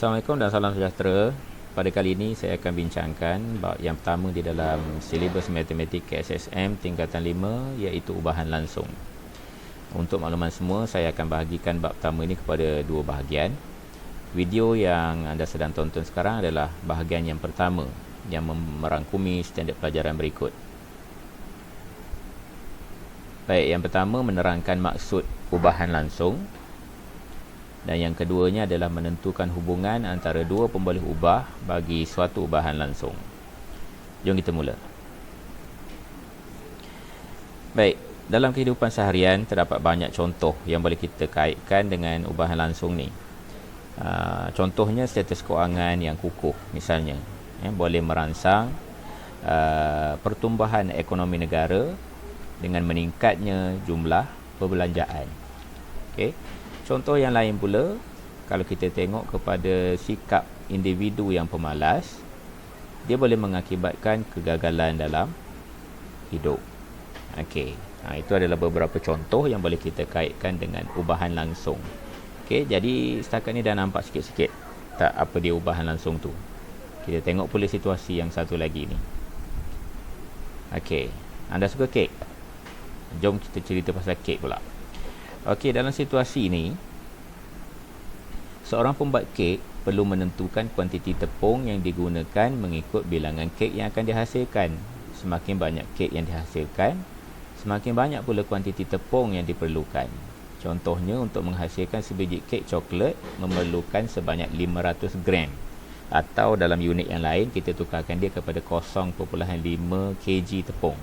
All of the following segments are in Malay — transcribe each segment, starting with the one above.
Assalamualaikum dan salam sejahtera. Pada kali ini saya akan bincangkan bab yang pertama di dalam silibus matematik KSSM tingkatan 5, iaitu ubahan langsung. Untuk makluman semua, saya akan bahagikan bab pertama ini kepada dua bahagian. Video yang anda sedang tonton sekarang adalah bahagian yang pertama yang merangkumi standard pelajaran berikut. Baik, yang pertama menerangkan maksud ubahan langsung. Dan yang keduanya adalah menentukan hubungan antara dua pemboleh ubah bagi suatu ubahan langsung. Jom kita mula. Baik, dalam kehidupan seharian terdapat banyak contoh yang boleh kita kaitkan dengan ubahan langsung ni. Contohnya status kewangan yang kukuh misalnya, boleh merangsang pertumbuhan ekonomi negara dengan meningkatnya jumlah perbelanjaan. Okey. Contoh yang lain pula, kalau kita tengok kepada sikap individu yang pemalas, dia boleh mengakibatkan kegagalan dalam hidup. Okey, itu adalah beberapa contoh yang boleh kita kaitkan dengan ubahan langsung. Okey, jadi setakat ni dah nampak sikit-sikit tak apa dia ubahan langsung tu. Kita tengok pula situasi yang satu lagi ni. Okey, anda suka kek? Jom kita cerita pasal kek pula. Okey, dalam situasi ini, seorang pembuat kek perlu menentukan kuantiti tepung yang digunakan mengikut bilangan kek yang akan dihasilkan. Semakin banyak kek yang dihasilkan, semakin banyak pula kuantiti tepung yang diperlukan. Contohnya, untuk menghasilkan sebiji kek coklat memerlukan sebanyak 500 gram. Atau dalam unit yang lain, kita tukarkan dia kepada 0.5 kg tepung.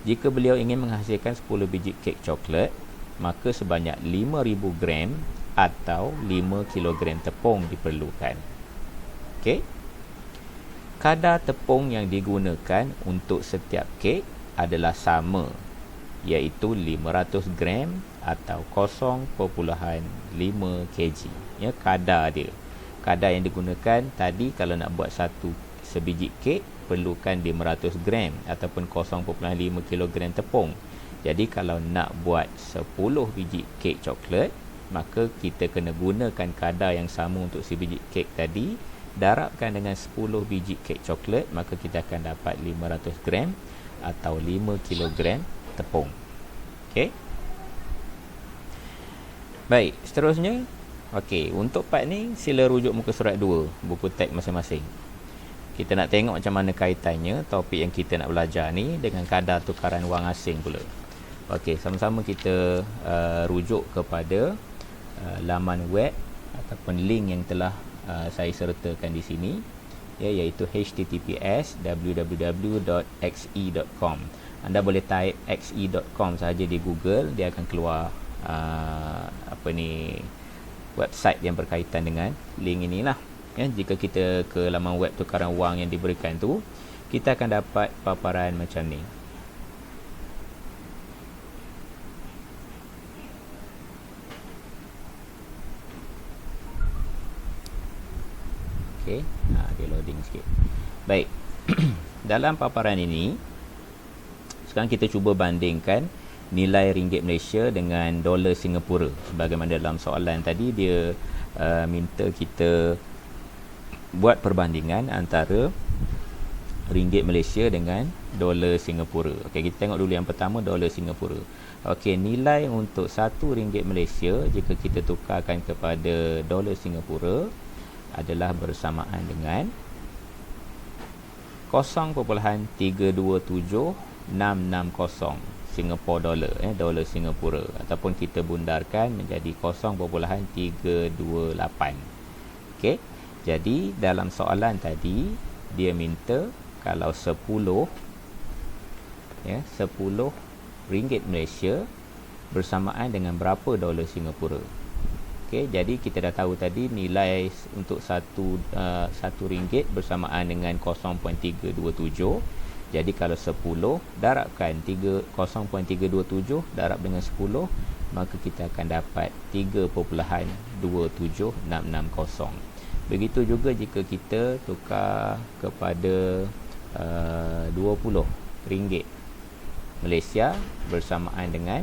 Jika beliau ingin menghasilkan 10 biji kek coklat, maka sebanyak 5,000 gram atau 5 kilogram tepung diperlukan. Okey. Kadar tepung yang digunakan untuk setiap kek adalah sama, iaitu 500 gram atau 0.5 kg. Ya, kadar dia. Kadar yang digunakan tadi, kalau nak buat satu sebiji kek, perlukan 500 gram ataupun 0.5 kilogram tepung. Jadi kalau nak buat 10 biji kek coklat, maka kita kena gunakan kadar yang sama untuk sebiji kek tadi, darabkan dengan 10 biji kek coklat, maka kita akan dapat 500 gram atau 5 kilogram tepung. Okey. Baik, seterusnya. Okey, untuk part ni sila rujuk muka surat 2, buku teks masing-masing. Kita nak tengok macam mana kaitannya topik yang kita nak belajar ni dengan kadar tukaran wang asing pula. Okey, sama-sama kita rujuk kepada laman web ataupun link yang telah saya sertakan di sini, iaitu https://www.xe.com. Anda boleh type xe.com sahaja di Google, dia akan keluar website yang berkaitan dengan link inilah. Jika kita ke laman web tukaran wang yang diberikan tu, kita akan dapat paparan macam ni. Okey, dia loading sikit. Baik. Dalam paparan ini, sekarang kita cuba bandingkan nilai ringgit Malaysia dengan dolar Singapura. Sebagaimana dalam soalan tadi, dia minta kita buat perbandingan antara ringgit Malaysia dengan dolar Singapura. Okey, kita tengok dulu yang pertama, dolar Singapura. Okey, nilai untuk 1 ringgit Malaysia jika kita tukarkan kepada dolar Singapura adalah bersamaan dengan 0.327 660 Singapore dollar, dolar Singapura, ataupun kita bundarkan menjadi 0.328. Okey, jadi dalam soalan tadi dia minta kalau 10 ringgit Malaysia bersamaan dengan berapa dolar Singapura. Okey, jadi kita dah tahu tadi nilai untuk satu ringgit bersamaan dengan 0.327. Jadi kalau 10 darabkan 0.327 darab dengan 10, maka kita akan dapat 3.27660. Begitu juga jika kita tukar kepada 20 ringgit Malaysia bersamaan dengan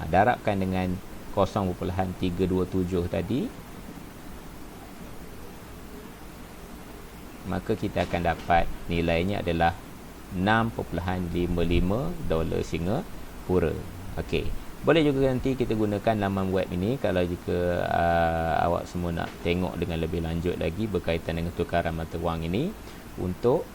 darabkan dengan 0.327 tadi, maka kita akan dapat nilainya adalah $6.55 Singapura. Okey. Boleh juga nanti kita gunakan laman web ini kalau jika awak semua nak tengok dengan lebih lanjut lagi berkaitan dengan tukaran mata wang ini untuk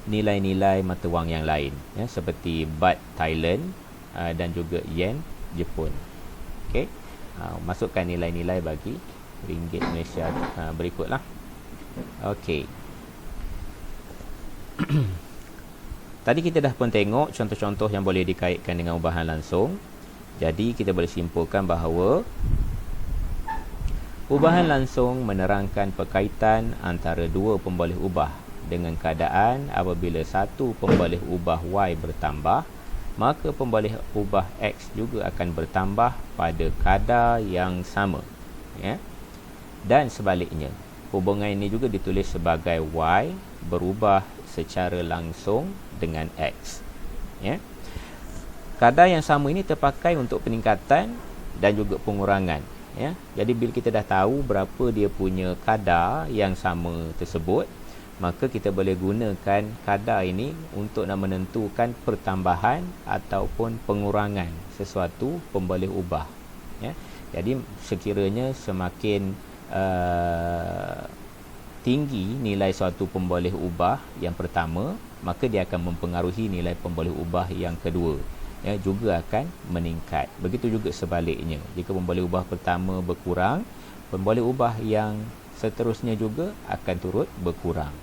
nilai-nilai mata wang yang lain, ya, seperti baht Thailand dan juga yen Jepun. Okey. Masukkan nilai-nilai bagi ringgit Malaysia berikutlah. Okey. Tadi kita dah pun tengok contoh-contoh yang boleh dikaitkan dengan ubahan langsung. Jadi kita boleh simpulkan bahawa ubahan langsung menerangkan perkaitan antara dua pemboleh ubah dengan keadaan apabila satu pemboleh ubah Y bertambah, maka pemboleh ubah X juga akan bertambah pada kadar yang sama, ya. Dan sebaliknya, hubungan ini juga ditulis sebagai Y berubah secara langsung dengan X, ya. Kadar yang sama ini terpakai untuk peningkatan dan juga pengurangan, ya. Jadi bila kita dah tahu berapa dia punya kadar yang sama tersebut, maka kita boleh gunakan kadar ini untuk nak menentukan pertambahan ataupun pengurangan sesuatu pemboleh ubah, ya. Jadi sekiranya semakin tinggi nilai suatu pemboleh ubah yang pertama, maka dia akan mempengaruhi nilai pemboleh ubah yang kedua, ya, juga akan meningkat. Begitu juga sebaliknya, jika pemboleh ubah pertama berkurang, pemboleh ubah yang seterusnya juga akan turut berkurang.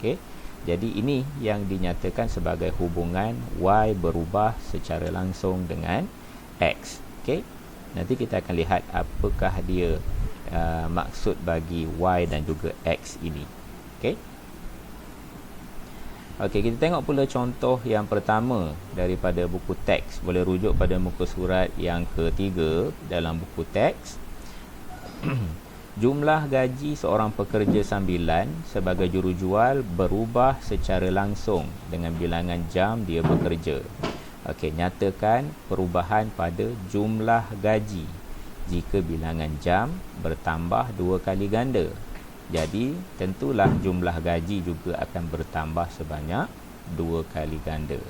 Okey. Jadi ini yang dinyatakan sebagai hubungan Y berubah secara langsung dengan X. Okey. Nanti kita akan lihat apakah dia maksud bagi Y dan juga X ini. Okey. Okey, kita tengok pula contoh yang pertama daripada buku teks. Boleh rujuk pada muka surat yang ketiga dalam buku teks. Jumlah gaji seorang pekerja sambilan sebagai jurujual berubah secara langsung dengan bilangan jam dia bekerja. Okey, nyatakan perubahan pada jumlah gaji jika bilangan jam bertambah 2 kali ganda. Jadi tentulah jumlah gaji juga akan bertambah sebanyak 2 kali ganda.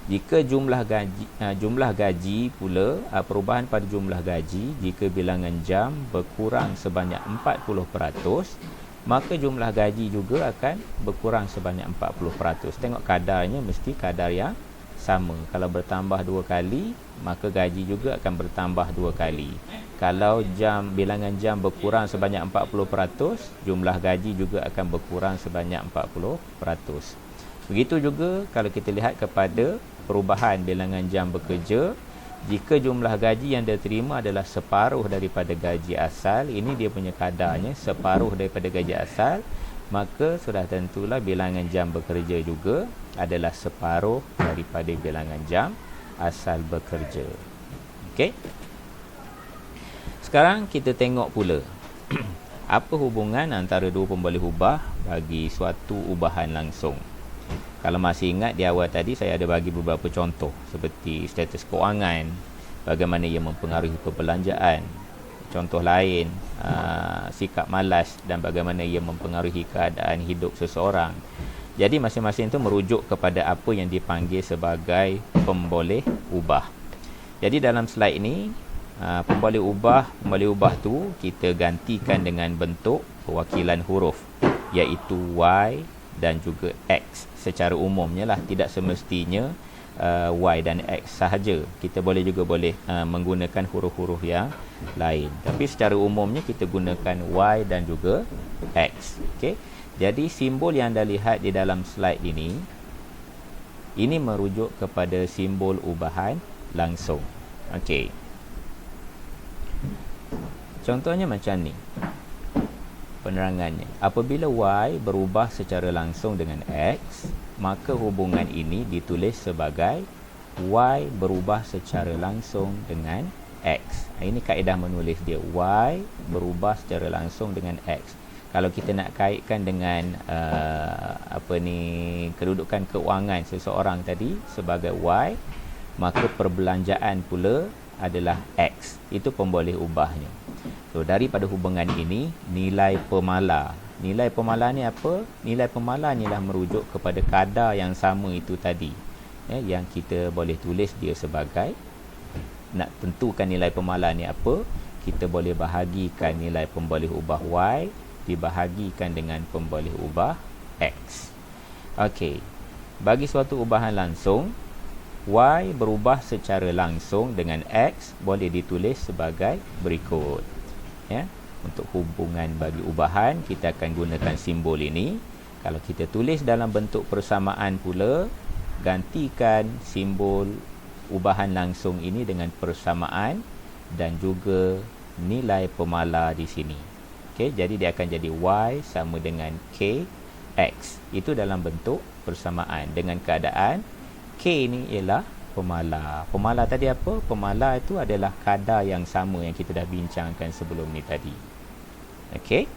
Jika jumlah gaji pula, perubahan pada jumlah gaji jika bilangan jam berkurang sebanyak 40%, maka jumlah gaji juga akan berkurang sebanyak 40%. Tengok kadarnya mesti kadar yang sama. Kalau bertambah 2 kali, maka gaji juga akan bertambah 2 kali. Kalau bilangan jam berkurang sebanyak 40%, jumlah gaji juga akan berkurang sebanyak 40%. Begitu juga kalau kita lihat kepada perubahan bilangan jam bekerja, jika jumlah gaji yang dia terima adalah separuh daripada gaji asal, ini dia punya kadarnya separuh daripada gaji asal, maka sudah tentulah bilangan jam bekerja juga adalah separuh daripada bilangan jam asal bekerja. Okey. Sekarang kita tengok pula apa hubungan antara dua pemboleh ubah bagi suatu ubahan langsung. Kalau masih ingat di awal tadi saya ada bagi beberapa contoh seperti status kewangan, bagaimana ia mempengaruhi perbelanjaan. Contoh lain, sikap malas dan bagaimana ia mempengaruhi keadaan hidup seseorang. Jadi masing-masing itu merujuk kepada apa yang dipanggil sebagai pemboleh ubah. Jadi dalam slide ini, pemboleh ubah tu kita gantikan dengan bentuk perwakilan huruf, iaitu Y dan juga X secara umumnya lah, tidak semestinya Y dan X sahaja. Kita boleh menggunakan huruf-huruf yang lain, tapi secara umumnya kita gunakan Y dan juga X. Okey. Jadi simbol yang anda lihat di dalam slide ini merujuk kepada simbol ubahan langsung. Okey. Contohnya macam ni penerangannya. Apabila Y berubah secara langsung dengan X, maka hubungan ini ditulis sebagai Y berubah secara langsung dengan X. Ini kaedah menulis dia, Y berubah secara langsung dengan X. Kalau kita nak kaitkan dengan kedudukan keuangan seseorang tadi sebagai Y, maka perbelanjaan pula adalah X. Itu pemboleh ubahnya. So daripada hubungan ini, nilai pemala. Nilai pemala ni apa? Nilai pemala ni lah merujuk kepada kadar yang sama itu tadi. Yang kita boleh tulis dia sebagai, nak tentukan nilai pemala ni apa, kita boleh bahagikan nilai pemboleh ubah Y dibahagikan dengan pemboleh ubah X. Okey. Bagi suatu ubahan langsung, Y berubah secara langsung dengan X boleh ditulis sebagai berikut. Untuk hubungan bagi ubahan, kita akan gunakan simbol ini. Kalau kita tulis dalam bentuk persamaan pula, gantikan simbol ubahan langsung ini dengan persamaan dan juga nilai pemala di sini. Okey, jadi dia akan jadi Y sama dengan K X. Itu dalam bentuk persamaan dengan keadaan K ni ialah pemala. Pemala tadi apa? Pemala itu adalah kadar yang sama yang kita dah bincangkan sebelum ni tadi. Okey.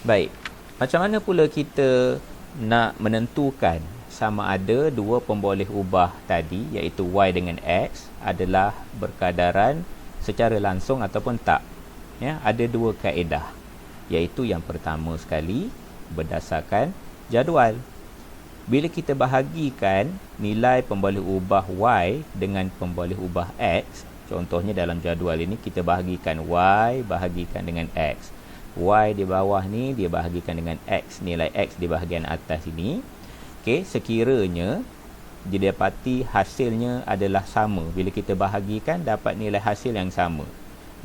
Baik. Macam mana pula kita nak menentukan sama ada dua pemboleh ubah tadi, iaitu Y dengan X, adalah berkadaran secara langsung ataupun tak? Ada dua kaedah. Iaitu yang pertama sekali, berdasarkan jadual. Bila kita bahagikan nilai pemboleh ubah Y dengan pemboleh ubah X, contohnya dalam jadual ini kita bahagikan Y bahagikan dengan X. Y di bawah ni dia bahagikan dengan X, nilai X di bahagian atas ini. Okey, sekiranya didapati hasilnya adalah sama, bila kita bahagikan dapat nilai hasil yang sama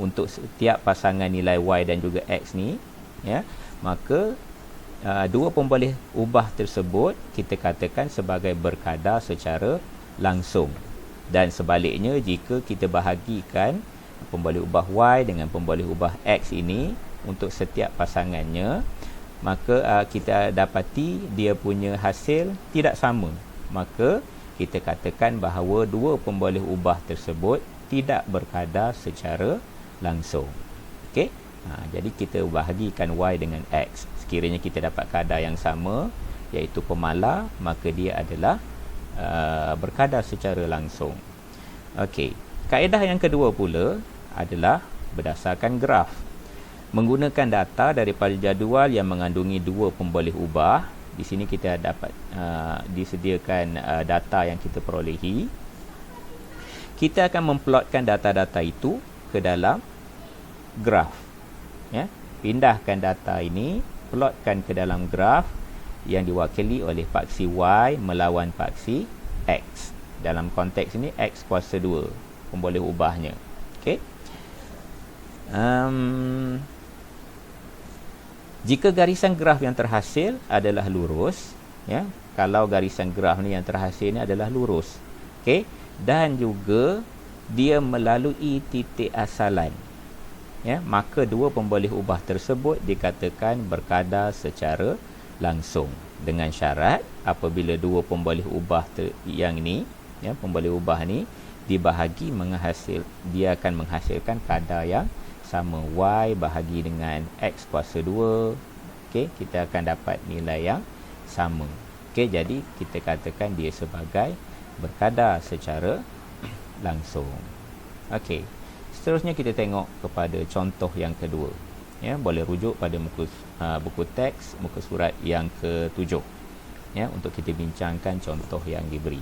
untuk setiap pasangan nilai Y dan juga X ni, maka dua pemboleh ubah tersebut kita katakan sebagai berkadar secara langsung. Dan sebaliknya, jika kita bahagikan pemboleh ubah Y dengan pemboleh ubah X ini untuk setiap pasangannya, maka kita dapati dia punya hasil tidak sama. Maka kita katakan bahawa dua pemboleh ubah tersebut tidak berkadar secara langsung. Okey? Jadi kita bahagikan Y dengan X. Sekiranya kita dapat kadar yang sama, iaitu pemala, maka dia adalah berkadar secara langsung. Okey. Kaedah yang kedua pula adalah berdasarkan graf. Menggunakan data daripada jadual yang mengandungi dua pemboleh ubah. Di sini kita dapat disediakan data yang kita perolehi. Kita akan memplotkan data-data itu ke dalam graf. Pindahkan data ini, plotkan ke dalam graf yang diwakili oleh paksi Y melawan paksi X. Dalam konteks ini X kuasa 2 pemboleh ubahnya. Okey. Jika garisan graf yang terhasil adalah lurus, kalau garisan graf ni yang terhasil ni adalah lurus, okey, dan juga dia melalui titik asalan, maka dua pemboleh ubah tersebut dikatakan berkadar secara langsung, dengan syarat apabila dua pemboleh ubah yang ni, pemboleh ubah ni dibahagi dia akan menghasilkan kadar yang sama. Y bahagi dengan X kuasa 2, okey, kita akan dapat nilai yang sama. Okey, jadi kita katakan dia sebagai berkadar secara langsung. Okey. Seterusnya kita tengok kepada contoh yang kedua. Boleh rujuk pada buku teks muka surat yang ke-7 untuk kita bincangkan contoh yang diberi.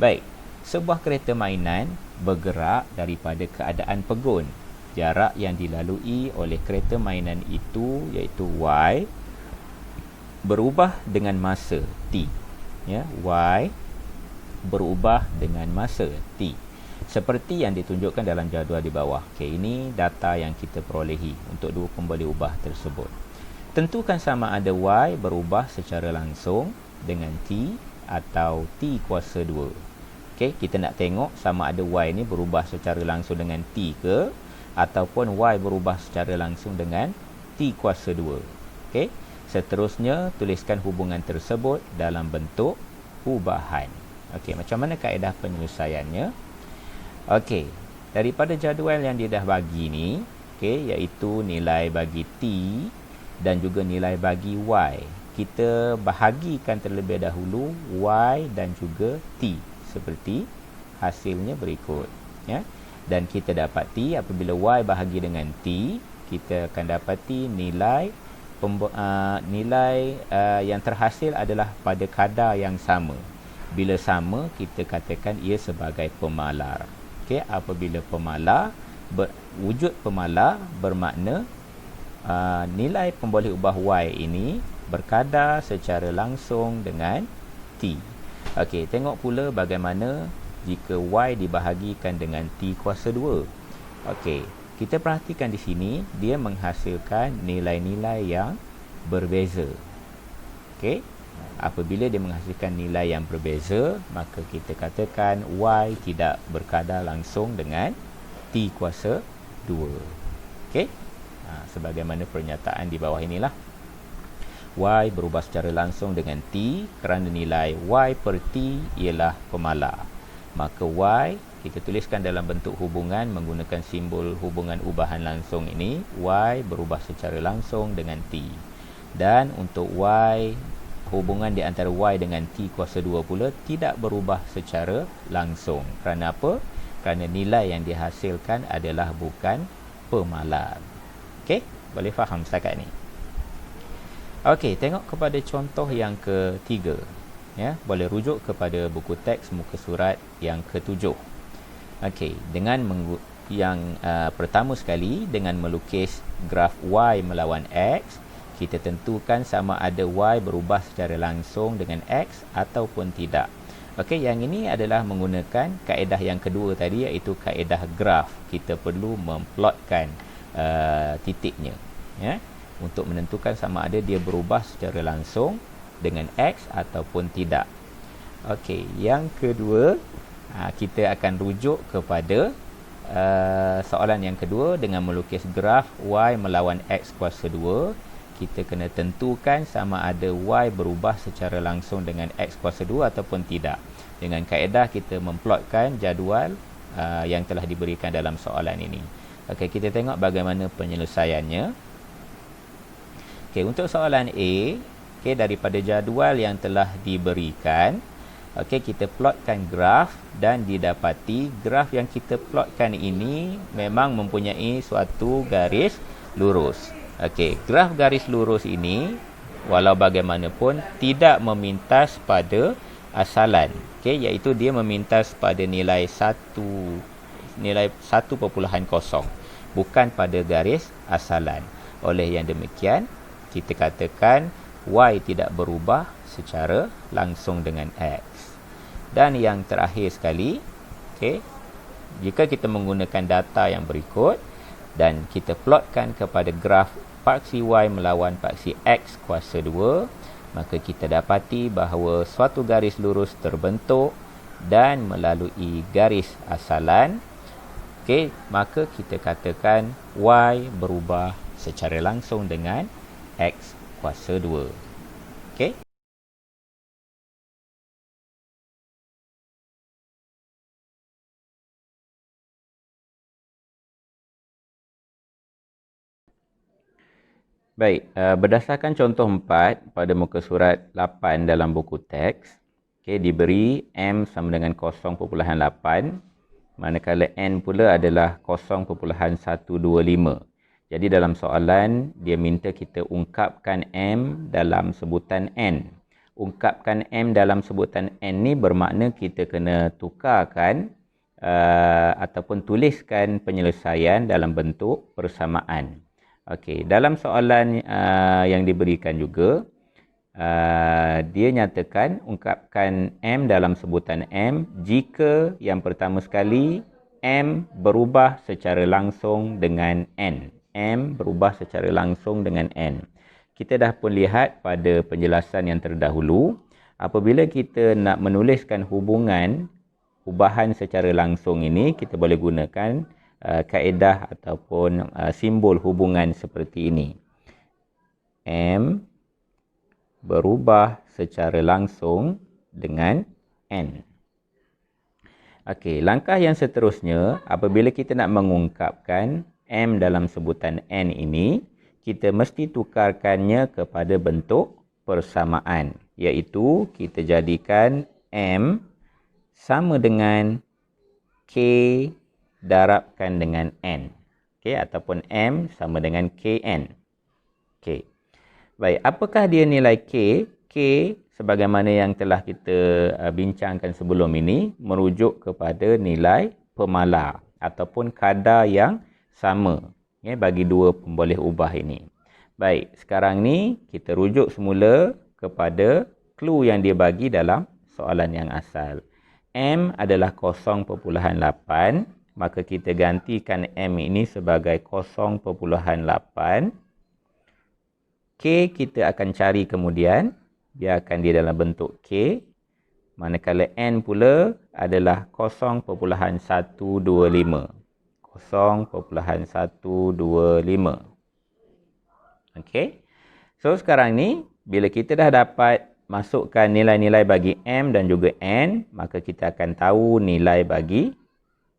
Baik, sebuah kereta mainan bergerak daripada keadaan pegun. Jarak yang dilalui oleh kereta mainan itu, iaitu Y, berubah dengan masa T. Y berubah dengan masa T, seperti yang ditunjukkan dalam jadual di bawah. Okey, ini data yang kita perolehi untuk dua pemboleh ubah tersebut. Tentukan sama ada Y berubah secara langsung dengan T atau T kuasa 2. Okey, kita nak tengok sama ada Y ni berubah secara langsung dengan T ke, ataupun Y berubah secara langsung dengan T kuasa 2. Okey, seterusnya tuliskan hubungan tersebut dalam bentuk ubahan. Okey, macam mana kaedah penyelesaiannya? Okey, daripada jadual yang dia dah bagi ni, okey, iaitu nilai bagi T dan juga nilai bagi Y, kita bahagikan terlebih dahulu Y dan juga T seperti hasilnya berikut. Dan kita dapati apabila Y bahagi dengan T, kita akan dapati nilai yang terhasil adalah pada kadar yang sama. Bila sama, kita katakan ia sebagai pemalar. Okey, apabila wujud pemalar bermakna nilai pemboleh ubah Y ini berkadar secara langsung dengan T. Okey, tengok pula bagaimana jika Y dibahagikan dengan T kuasa 2. Okey, kita perhatikan di sini, dia menghasilkan nilai-nilai yang berbeza. Okey, apabila dia menghasilkan nilai yang berbeza, maka kita katakan Y tidak berkadar langsung dengan T kuasa 2. Okey, sebagaimana pernyataan di bawah inilah. Y berubah secara langsung dengan T kerana nilai Y per T ialah pemalar. Maka Y kita tuliskan dalam bentuk hubungan menggunakan simbol hubungan ubahan langsung ini. Y berubah secara langsung dengan T. Dan untuk Y, hubungan di antara Y dengan T kuasa 2 pula tidak berubah secara langsung. Kerana apa? Kerana nilai yang dihasilkan adalah bukan pemalar. Okey, boleh faham setakat ni? Okey, tengok kepada contoh yang ketiga. Ya, boleh rujuk kepada buku teks muka surat yang ke-7. Okey, dengan yang pertama sekali, dengan melukis graf Y melawan X, kita tentukan sama ada Y berubah secara langsung dengan X ataupun tidak. Okey, yang ini adalah menggunakan kaedah yang kedua tadi, iaitu kaedah graf. Kita perlu memplotkan titiknya, ya, untuk menentukan sama ada dia berubah secara langsung dengan X ataupun tidak. Okey, yang kedua, kita akan rujuk kepada soalan yang kedua dengan melukis graf Y melawan X kuasa 2. Kita kena tentukan sama ada Y berubah secara langsung dengan X kuasa 2 ataupun tidak. Dengan kaedah kita memplotkan jadual yang telah diberikan dalam soalan ini. Okey, kita tengok bagaimana penyelesaiannya. Okey, untuk soalan A, okey, daripada jadual yang telah diberikan, okey, kita plotkan graf dan didapati graf yang kita plotkan ini memang mempunyai suatu garis lurus. Okey, graf garis lurus ini walau bagaimanapun tidak memintas pada asalan. Okey, iaitu dia memintas pada nilai 1.0, bukan pada garis asalan. Oleh yang demikian, kita katakan Y tidak berubah secara langsung dengan X. Dan yang terakhir sekali, okey, jika kita menggunakan data yang berikut dan kita plotkan kepada graf paksi Y melawan paksi X kuasa 2, maka kita dapati bahawa suatu garis lurus terbentuk dan melalui garis asalan. Okey, maka kita katakan Y berubah secara langsung dengan X kuasa 2. Okey. Baik, berdasarkan contoh 4 pada muka surat 8 dalam buku teks, okey, diberi M sama dengan 0.8, manakala N pula adalah 0.125. Jadi dalam soalan, dia minta kita ungkapkan M dalam sebutan N. Ungkapkan M dalam sebutan N ni bermakna kita kena tukarkan ataupun tuliskan penyelesaian dalam bentuk persamaan. Okey, dalam soalan yang diberikan juga, dia nyatakan ungkapkan M dalam sebutan M jika yang pertama sekali M berubah secara langsung dengan N. M berubah secara langsung dengan N. Kita dah pun lihat pada penjelasan yang terdahulu, apabila kita nak menuliskan hubungan ubahan secara langsung ini, kita boleh gunakan kaedah ataupun simbol hubungan seperti ini. M berubah secara langsung dengan N. Okey, langkah yang seterusnya, apabila kita nak mengungkapkan M dalam sebutan N ini, kita mesti tukarkannya kepada bentuk persamaan, iaitu kita jadikan M sama dengan K darabkan dengan N. Okey, ataupun M sama dengan KN. Okey. Baik, apakah dia nilai K? K sebagaimana yang telah kita bincangkan sebelum ini merujuk kepada nilai pemala ataupun kadar yang sama bagi dua pemboleh ubah ini. Baik, sekarang ni kita rujuk semula kepada clue yang dia bagi dalam soalan yang asal. M adalah 0.8, maka kita gantikan M ini sebagai 0.8. K kita akan cari kemudian, biarkan dia dalam bentuk K. Manakala N pula adalah 0.125. 0.125. Okey. So sekarang ni, bila kita dah dapat masukkan nilai-nilai bagi M dan juga N, maka kita akan tahu nilai bagi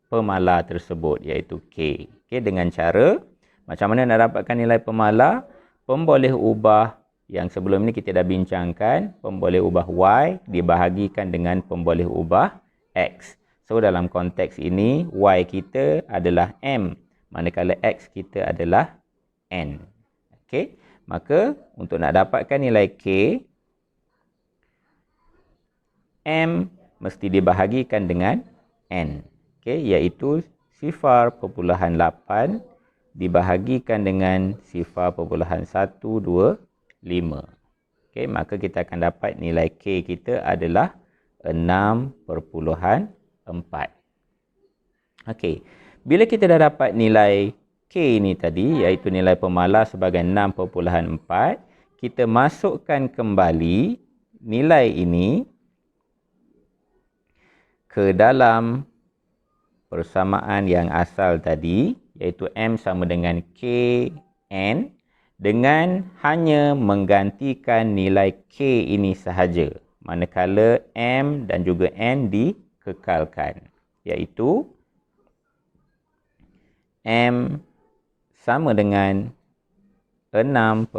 pemala tersebut, iaitu K. Okey, dengan cara, macam mana nak dapatkan nilai pemala? Pemboleh ubah yang sebelum ini kita dah bincangkan, pemboleh ubah Y dibahagikan dengan pemboleh ubah X. So dalam konteks ini, Y kita adalah M, manakala X kita adalah N. Okey, maka untuk nak dapatkan nilai K, M mesti dibahagikan dengan N. Okey, iaitu 0.8 dibahagikan dengan 0.125. Okey, maka kita akan dapat nilai K kita adalah 6.4. Okey, bila kita dah dapat nilai K ni tadi, iaitu nilai pemala sebagai 6.4, kita masukkan kembali nilai ini ke dalam persamaan yang asal tadi, iaitu M sama dengan KN, dengan hanya menggantikan nilai K ini sahaja, manakala M dan juga N dikekalkan, iaitu M sama dengan 6.4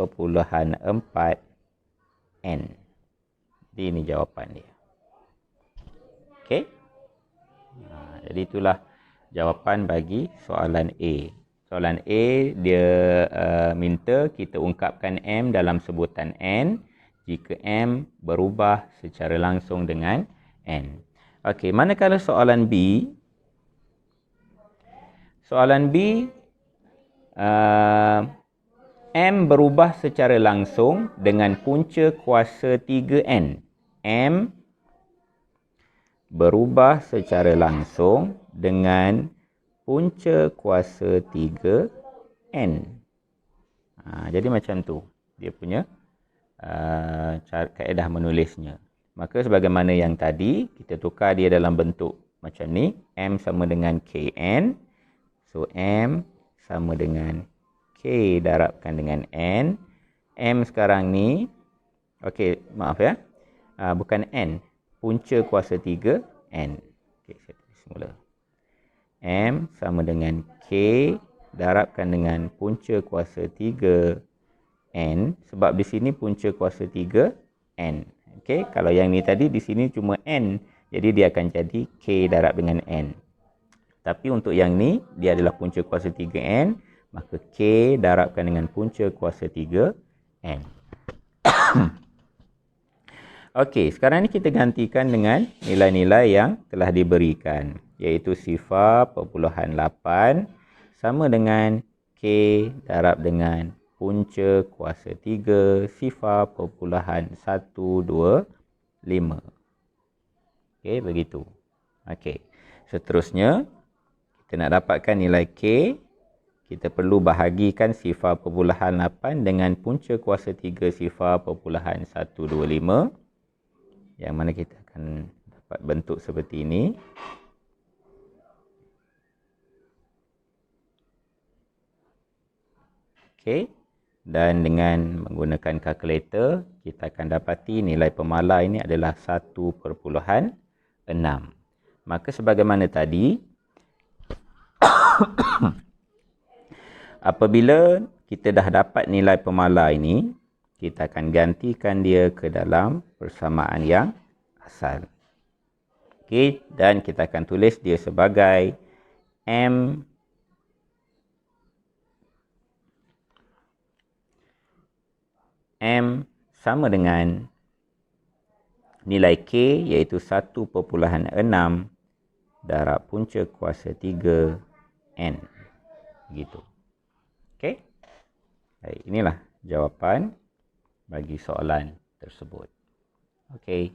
N. Jadi ini jawapan dia. Okey. Jadi itulah jawapan bagi soalan A. Soalan A dia minta kita ungkapkan M dalam sebutan N jika M berubah secara langsung dengan N. Okey, manakala soalan B. Soalan B, M berubah secara langsung dengan punca kuasa 3N. M berubah secara langsung dengan punca kuasa 3N. Jadi macam tu dia punya kaedah menulisnya. Maka sebagaimana yang tadi, kita tukar dia dalam bentuk macam ni. M sama dengan KN. So M sama dengan K darabkan dengan N. M sekarang ni, okey, maaf ya, bukan N, punca kuasa 3 N. Okey, saya tulis semula. M sama dengan K darabkan dengan punca kuasa 3 N, sebab di sini punca kuasa 3 N. Okey, kalau yang ni tadi di sini cuma N, jadi dia akan jadi K darab dengan N. Tapi untuk yang ni, dia adalah punca kuasa 3N, maka K darabkan dengan punca kuasa 3N. Okey, sekarang ni kita gantikan dengan nilai-nilai yang telah diberikan, iaitu 0.8 sama dengan K darab dengan punca kuasa 3 0.125. Okey, begitu. Okey, seterusnya, kita nak dapatkan nilai K, kita perlu bahagikan 0.8 dengan punca kuasa 3 0.125, yang mana kita akan dapat bentuk seperti ini. Okey, dan dengan menggunakan kalkulator, kita akan dapati nilai pemala ini adalah 1.6. Maka sebagaimana tadi, apabila kita dah dapat nilai pemala ini, kita akan gantikan dia ke dalam persamaan yang asal. Okey, dan kita akan tulis dia sebagai M sama dengan nilai K iaitu 1.6 darab punca kuasa 3 N. Begitu. Okey. Baik, inilah jawapan bagi soalan tersebut. Okey.